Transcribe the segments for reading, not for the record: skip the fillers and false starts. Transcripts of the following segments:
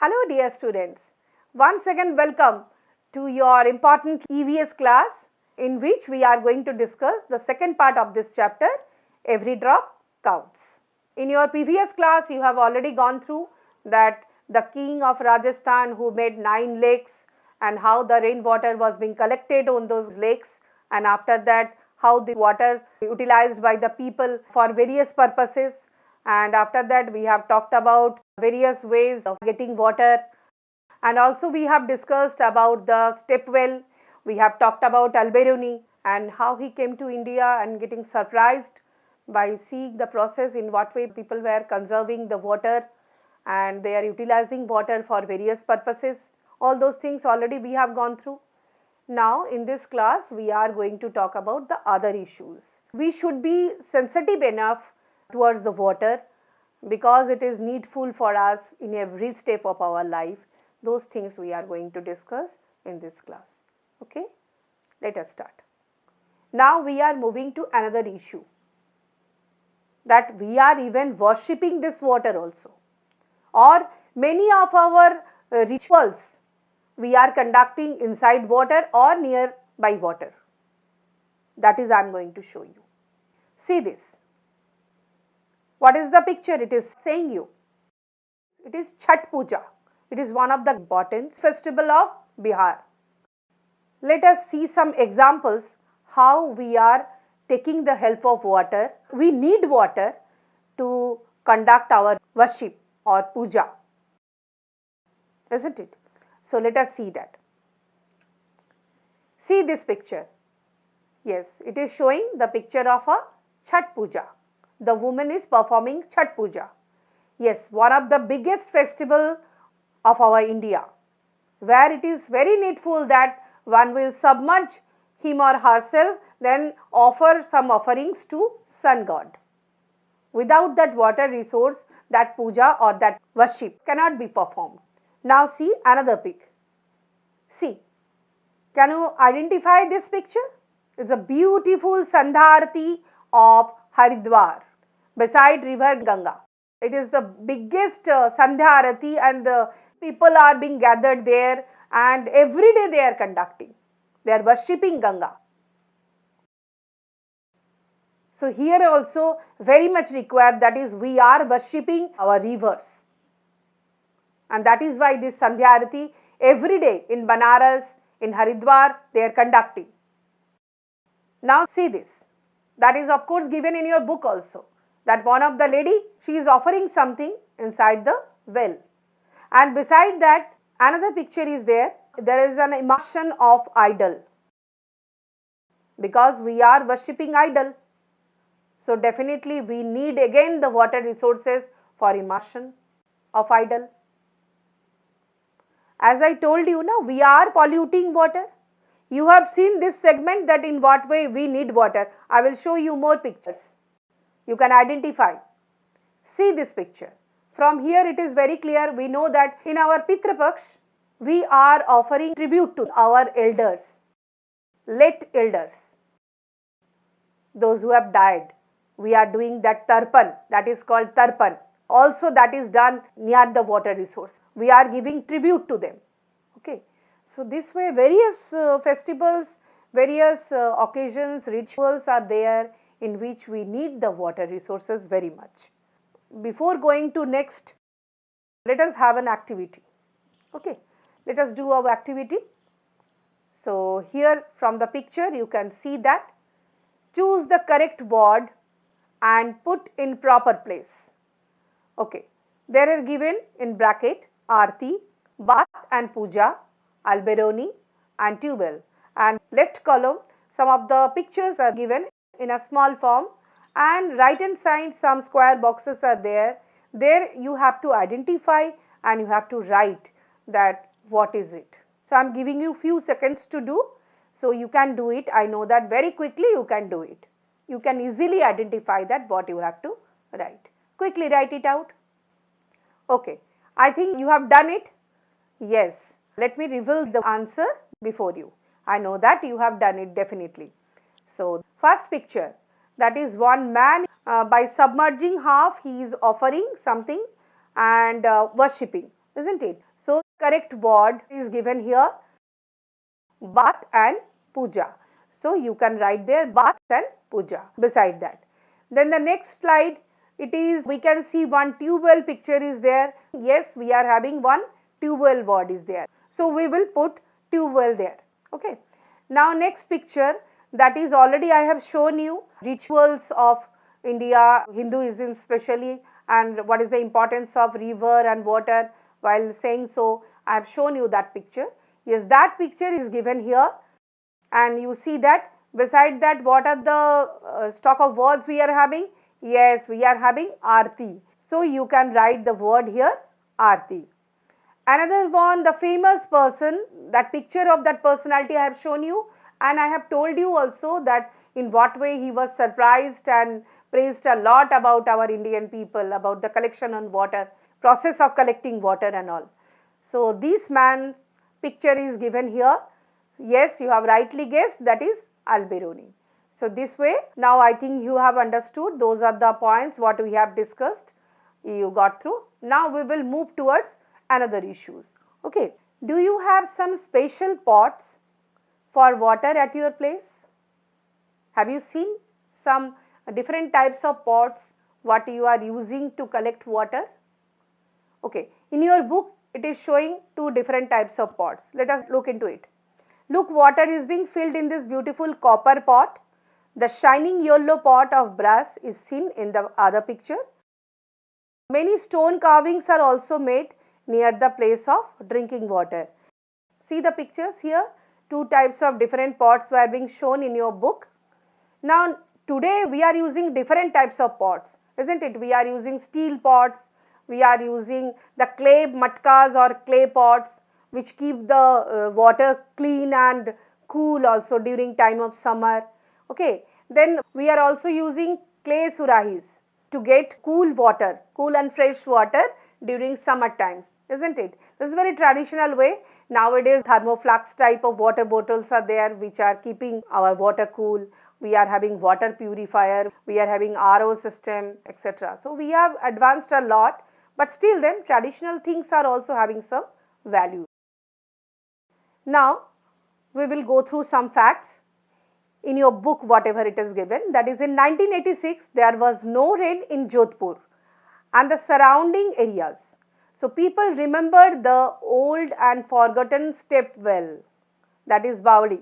Hello dear students, once again welcome to your important EVS class in which we are going to discuss the second part of this chapter, Every Drop Counts. In your previous class you have already gone through that the king of Rajasthan who made 9 lakes and how the rainwater was being collected on those lakes, and after that how the water utilized by the people for various purposes, and after that we have talked about various ways of getting water, and also we have discussed about the step well. We have talked about Alberoni and how he came to India and getting surprised by seeing the process in what way people were conserving the water and they are utilizing water for various purposes. All those things already we have gone through. Now in this class we are going to talk about the other issues. We should be sensitive enough towards the water because it is needful for us in every step of our life. Those things we are going to discuss in this class. Okay, let us start. Now we are moving to another issue, that we are even worshipping this water also, or many of our rituals we are conducting inside water or nearby water. That is I am going to show you. See this. What is the picture it is saying you? It is Chhat Puja. It is one of the important festival of Bihar. Let us see some examples how we are taking the help of water. We need water to conduct our worship or puja, isn't it? So let us see that. See this picture. Yes, it is showing the picture of a Chhat Puja. The woman is performing Chhat Puja. Yes, one of the biggest festival of our India, where it is very needful that one will submerge him or herself, then offer some offerings to sun god. Without that water resource, that puja or that worship cannot be performed. Now see another pic. See, can you identify this picture? It's a beautiful Sandharti of Haridwar beside river Ganga. It is the biggest Sandhya Arati, and the people are being gathered there and every day they are conducting. They are worshipping Ganga. So here also very much required, that is we are worshipping our rivers. And that is why this Sandhya Arati every day in Banaras, in Haridwar they are conducting. Now see this. That is of course given in your book also, that one of the lady, she is offering something inside the well, and beside that another picture is there. There is an immersion of idol, because we are worshipping idol. So definitely we need again the water resources for immersion of idol. As I told you now, we are polluting water. You have seen this segment, that in what way we need water. I will show you more pictures. You can identify. See this picture. From here it is very clear. We know that in our Pitra Paksh, we are offering tribute to our elders, late elders, those who have died. We are doing that tarpan, that is called tarpan. Also that is done near the water resource. We are giving tribute to them. Okay. So this way various festivals, various occasions, rituals are there in which we need the water resources very much. Before going to next, let us have an activity. Okay, let us do our activity. So here from the picture you can see that choose the correct word and put in proper place. Okay, there are given in bracket Aarti, Bath and Puja, Alberoni and Tubel, and left column some of the pictures are given in a small form, and right hand side some square boxes are there. There you have to identify and you have to write that what is it. So I am giving you few seconds to do, so you can do it. I know that very quickly you can do it. You can easily identify that what you have to write. Quickly write it out. Okay, I think you have done it. Yes, let me reveal the answer before you. I know that you have done it definitely. So first picture, that is one man by submerging half he is offering something and worshipping. isn't it? So correct word is given here, bath and puja. So you can write there bath and puja beside that. Then the next slide, it is, we can see one tube well picture is there. Yes, we are having one tube well word is there. So we will put tube well there. Okay. Now next picture, that is already I have shown you rituals of India, Hinduism especially, and what is the importance of river and water. While saying so, I have shown you that picture. Yes, that picture is given here, and you see that beside that what are the stock of words we are having? Yes, we are having Aarti. So you can write the word here Aarti. Another one, the famous person, that picture of that personality I have shown you, and I have told you also that in what way he was surprised and praised a lot about our Indian people, about the collection on water, process of collecting water and all. So this man's picture is given here. Yes, you have rightly guessed, that is Al-Biruni. So this way, now I think you have understood, those are the points what we have discussed, you got through. Now we will move towards another issues. Okay, do you have some special pots for water at your place? Have you seen some different types of pots what you are using to collect water? Okay, in your book it is showing two different types of pots. Let us look into it. Look, water is being filled in this beautiful copper pot. The shining yellow pot of brass is seen in the other picture. Many stone carvings are also made near the place of drinking water. See the pictures here, two types of different pots were being shown in your book. Now today we are using different types of pots, isn't it? We are using steel pots, we are using the clay matkas or clay pots which keep the water clean and cool also during time of summer. Okay, then we are also using clay surahis to get cool water, cool and fresh water during summer times, isn't it? This is very traditional way. Nowadays thermoflask type of water bottles are there which are keeping our water cool. We are having water purifier, we are having RO system, etc. So we have advanced a lot, but still then traditional things are also having some value. Now we will go through some facts in your book, whatever it is given, that is in 1986 there was no rain in Jodhpur and the surrounding areas. So people remembered the old and forgotten step well, that is Bawali.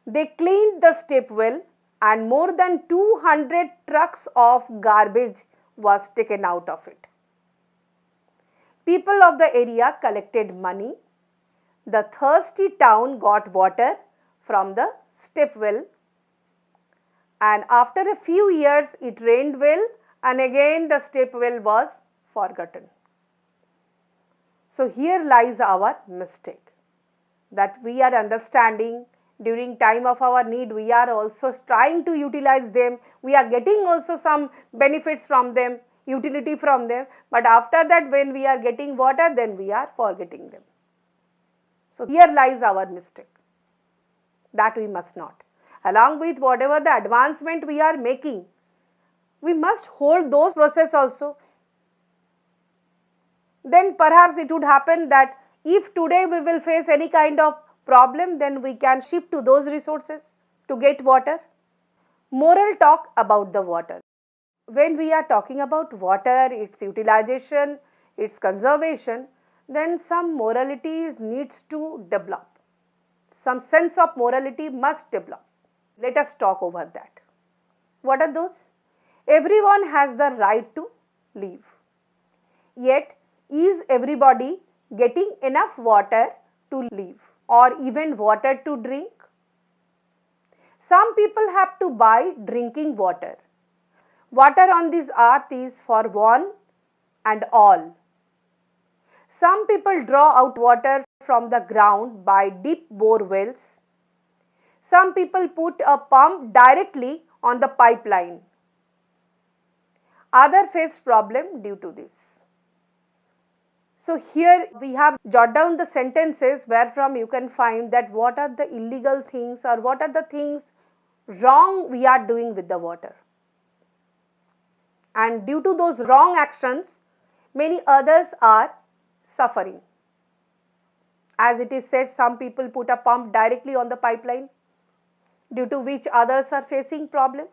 They cleaned the step well and more than 200 trucks of garbage was taken out of it. People of the area collected money. The thirsty town got water from the step well, and after a few years it rained well and again the step well was forgotten. So here lies our mistake, that we are understanding during time of our need we are also trying to utilize them, we are getting also some benefits from them, utility from them, but after that when we are getting water then we are forgetting them. So here lies our mistake, that we must not. Along with whatever the advancement we are making, we must hold those process also. Then perhaps it would happen that if today we will face any kind of problem, then we can shift to those resources to get water. Moral talk about the water. When we are talking about water, its utilization, its conservation, then some moralities needs to develop. Some sense of morality must develop. Let us talk over that. What are those? Everyone has the right to live. Yet, is everybody getting enough water to live or even water to drink? Some people have to buy drinking water. Water on this earth is for one and all. Some people draw out water from the ground by deep bore wells. Some people put a pump directly on the pipeline. Others face problem due to this. So here we have jot down the sentences wherefrom you can find that what are the illegal things or what are the things wrong we are doing with the water. And due to those wrong actions, many others are suffering. As it is said, some people put a pump directly on the pipeline, due to which others are facing problem.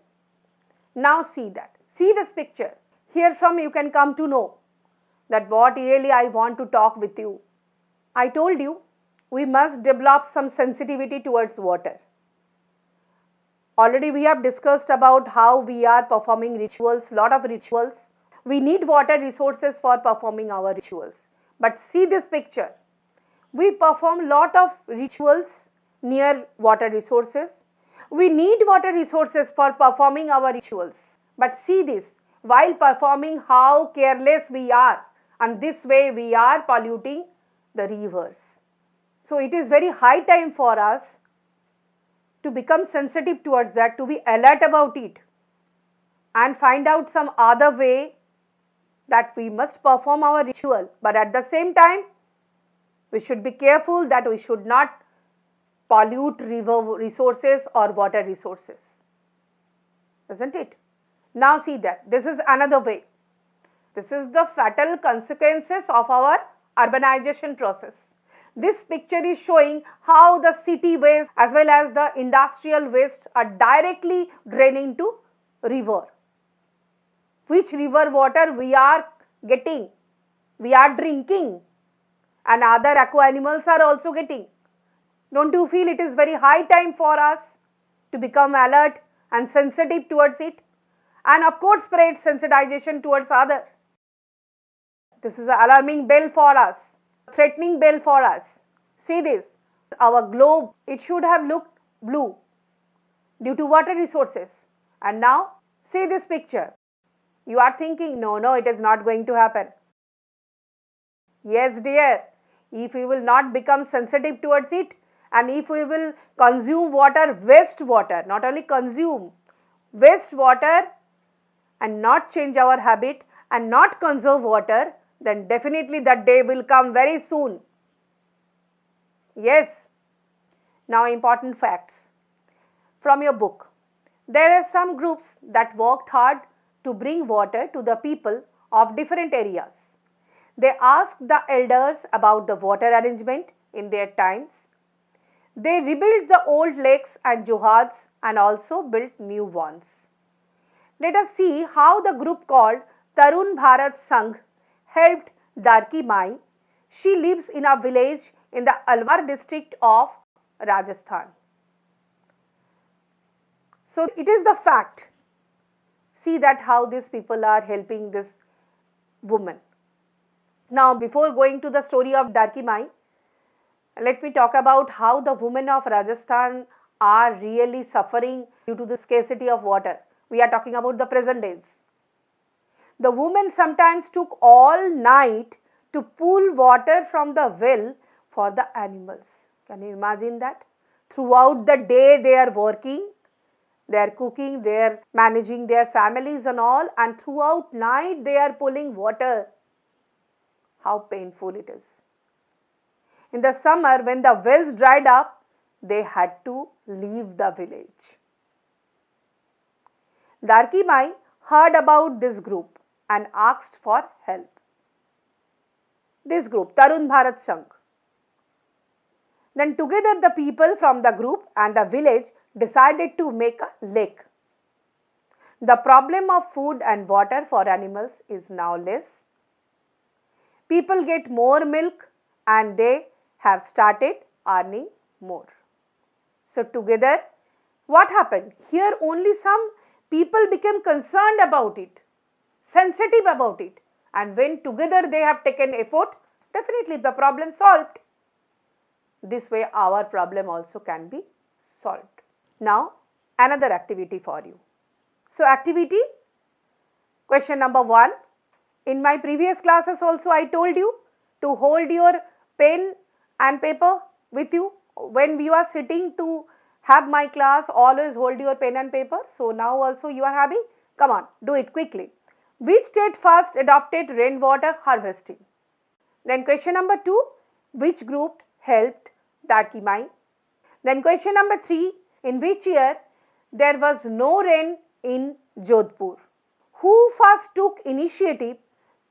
Now see that. See this picture. Here from you can come to know that what really I want to talk with you. I told you we must develop some sensitivity towards water. Already we have discussed about how we are performing rituals, lot of rituals. We need water resources for performing our rituals. But see this picture. We perform lot of rituals near water resources. We need water resources for performing our rituals. But see this, while performing, how careless we are, and this way we are polluting the rivers. So it is very high time for us to become sensitive towards that, to be alert about it and find out some other way that we must perform our ritual. But at the same time, we should be careful that we should not pollute river resources or water resources, isn't it? Now see that, this is another way. This is the fatal consequences of our urbanization process. This picture is showing how the city waste as well as the industrial waste are directly draining to river. Which river water we are getting, we are drinking, and other aqua animals are also getting. Don't you feel it is very high time for us to become alert and sensitive towards it, and of course spread sensitization towards other. This is an alarming bell for us, threatening bell for us. See this, our globe, it should have looked blue due to water resources, and now see this picture. You are thinking, no, it is not going to happen. Yes dear, if we will not become sensitive towards it, and if we will consume water, waste water, not only consume, waste water, and not change our habit and not conserve water, then definitely that day will come very soon. Yes. Now important facts from your book. There are some groups that worked hard to bring water to the people of different areas. They asked the elders about the water arrangement in their times. They rebuilt the old lakes and johads and also built new ones. Let us see how the group called Tarun Bharat Sangh helped Darki Mai. She lives in a village in the Alwar district of Rajasthan. So it is the fact. See that how these people are helping this woman. Now before going to the story of Darki Mai, let me talk about how the women of Rajasthan are really suffering due to the scarcity of water. We are talking about the present days. The women sometimes took all night to pull water from the well for the animals. Can you imagine that? Throughout the day they are working, they are cooking, they are managing their families and all, and throughout night they are pulling water. How painful it is. In the summer, when the wells dried up, they had to leave the village. Darki Mai heard about this group and asked for help. This group, Tarun Bharat Sangh. Then together the people from the group and the village decided to make a lake. The problem of food and water for animals is now less. People get more milk and they have started earning more. So together, what happened? Here only some people became concerned about it, sensitive about it, and when together they have taken effort, definitely the problem solved. This way our problem also can be solved. Now another activity for you. So activity, question number 1. In my previous classes also I told you to hold your pen and paper with you. When you are sitting to have my class, always hold your pen and paper. So now also you are having, come on, do it quickly. Which state first adopted rainwater harvesting? Then question number 2, which group helped Darki Mai? Then question number 3, in which year there was no rain in Jodhpur? Who first took initiative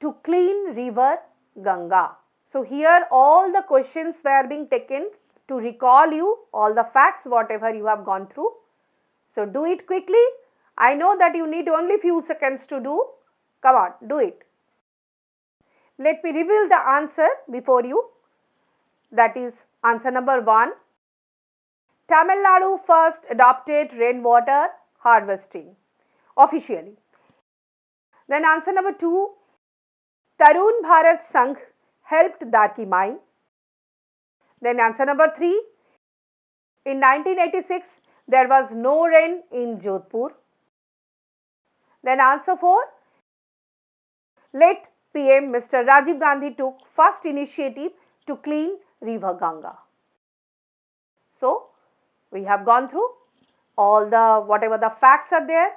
to clean river Ganga? So here all the questions were being taken to recall you all the facts whatever you have gone through. So do it quickly. I know that you need only few seconds to do. Come on, do it. Let me reveal the answer before you. That is answer number 1. Tamil Nadu first adopted rainwater harvesting officially. Then answer number 2. Tarun Bharat Sangh helped Darki Mai. Then answer number 3. In 1986, there was no rain in Jodhpur. Then answer 4. Late PM Mr. Rajiv Gandhi took first initiative to clean river Ganga. So, we have gone through all the whatever the facts are there.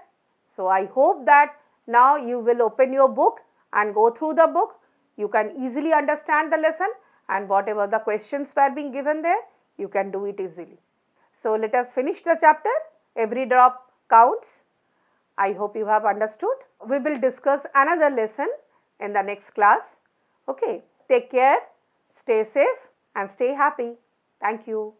So, I hope that now you will open your book and go through the book. You can easily understand the lesson, and whatever the questions were being given there, you can do it easily. So, let us finish the chapter. Every drop counts. I hope you have understood. We will discuss another lesson in the next class. Okay, take care, stay safe and stay happy. Thank you.